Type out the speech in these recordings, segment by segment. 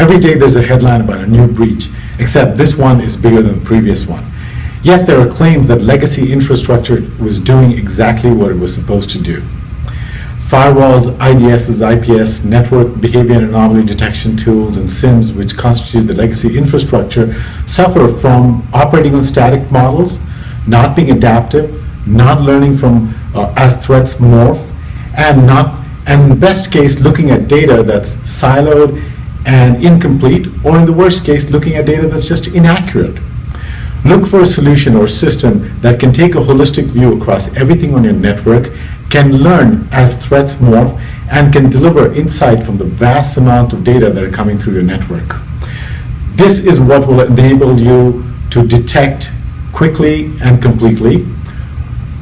Every day there's a headline about a new breach, except this one is bigger than the previous one. Yet there are claims that legacy infrastructure was doing exactly what it was supposed to do. Firewalls, IDSs, IPS, network behavior and anomaly detection tools, and SIMs, which constitute the legacy infrastructure, suffer from operating on static models, not being adaptive, not learning from as threats morph, and in the best case, looking at data that's siloed and incomplete, or in the worst case, looking at data that's just inaccurate. Look for a solution or system that can take a holistic view across everything on your network, can learn as threats morph, and can deliver insight from the vast amount of data that are coming through your network. This is what will enable you to detect quickly and completely,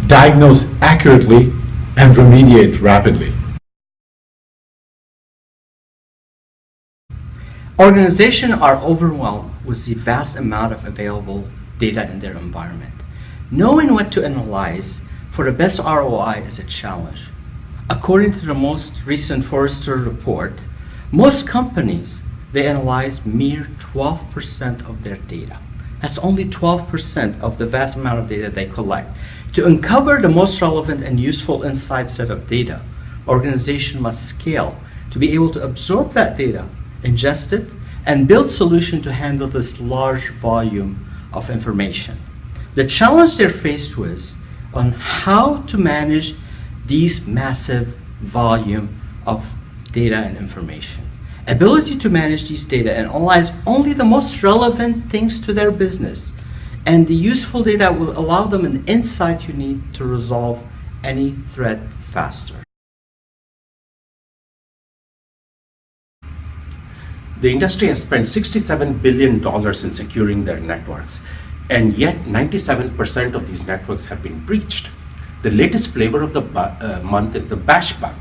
diagnose accurately, and remediate rapidly. Organizations are overwhelmed with the vast amount of available data in their environment. Knowing what to analyze for the best ROI is a challenge. According to the most recent Forrester report, most companies, they analyze mere 12% of their data. That's only 12% of the vast amount of data they collect. To uncover the most relevant and useful insight set of data, organization must scale to be able to absorb that data, ingest it, and build solutions to handle this large volume of information. The challenge they're faced with on how to manage these massive volume of data and information. Ability to manage these data and analyze only the most relevant things to their business, and the useful data will allow them an insight you need to resolve any threat faster. The industry has spent $67 billion in securing their networks, and yet 97% of these networks have been breached. The latest flavor of the month is the bash bug.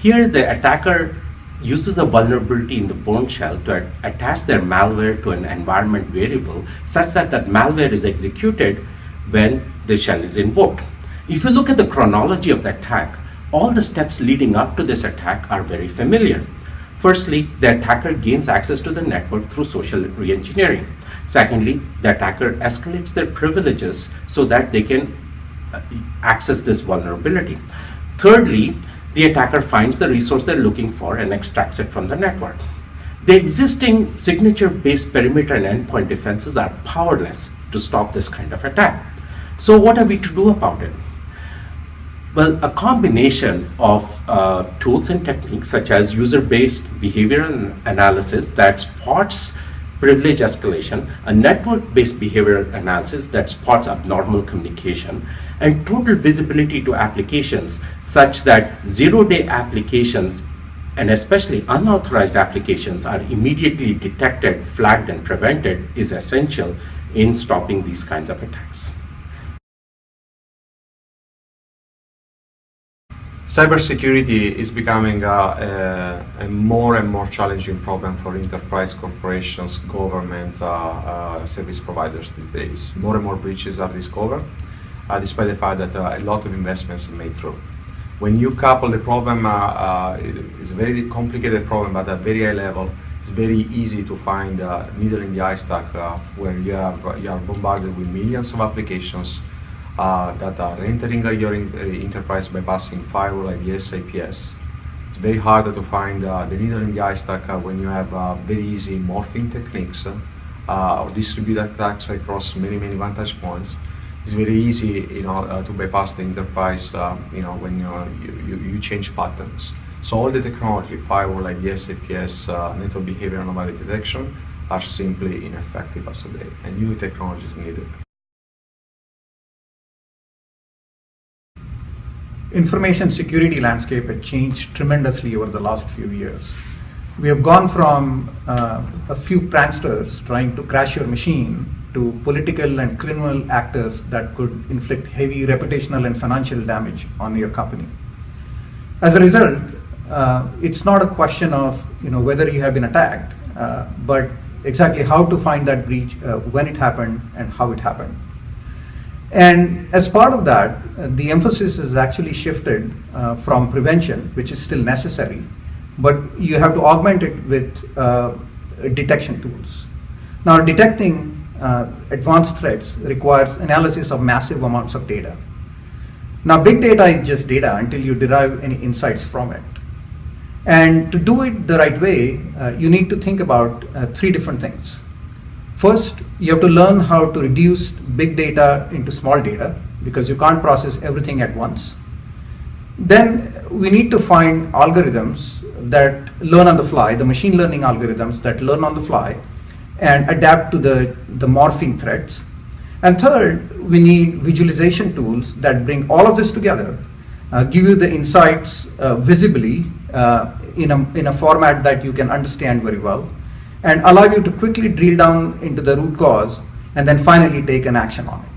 Here, the attacker uses a vulnerability in the bone shell to attach their malware to an environment variable such that that malware is executed when the shell is invoked. If you look at the chronology of the attack, all the steps leading up to this attack are very familiar. Firstly, the attacker gains access to the network through social re-engineering. Secondly, the attacker escalates their privileges so that they can access this vulnerability. Thirdly, the attacker finds the resource they're looking for and extracts it from the network. The existing signature-based perimeter and endpoint defenses are powerless to stop this kind of attack. So what are we to do about it? Well, a combination of tools and techniques such as user-based behavioral analysis that spots privilege escalation, a network-based behavioral analysis that spots abnormal communication, and total visibility to applications such that zero-day applications and especially unauthorized applications are immediately detected, flagged, and prevented is essential in stopping these kinds of attacks. Cybersecurity is becoming a more and more challenging problem for enterprise corporations, government, service providers these days. More and more breaches are discovered, despite the fact that a lot of investments are made through. When you couple the problem, it's a very complicated problem, but at a very high level, it's very easy to find a needle in the haystack where you are bombarded with millions of applications that are entering your enterprise by passing firewall, IDS, IPS. It's very hard to find the needle in the haystack when you have very easy morphing techniques or distributed attacks across many vantage points. It's very easy, to bypass the enterprise, when you change patterns. So all the technology, firewall, IDS, IPS, network behavior anomaly detection, are simply ineffective as of today, and new technologies needed. Information security landscape had changed tremendously over the last few years. We have gone from a few pranksters trying to crash your machine to political and criminal actors that could inflict heavy reputational and financial damage on your company. As a result, it's not a question of whether you have been attacked, but exactly how to find that breach, when it happened, and how it happened. And as part of that, the emphasis has actually shifted from prevention, which is still necessary, but you have to augment it with detection tools. Now, detecting advanced threats requires analysis of massive amounts of data. Now, big data is just data until you derive any insights from it. And to do it the right way, you need to think about three different things. First, you have to learn how to reduce big data into small data, because you can't process everything at once. Then we need to find algorithms that learn on the fly, the machine learning algorithms that learn on the fly and adapt to the morphing threats. And third, we need visualization tools that bring all of this together, give you the insights visibly in a format that you can understand very well, and allow you to quickly drill down into the root cause and then finally take an action on it.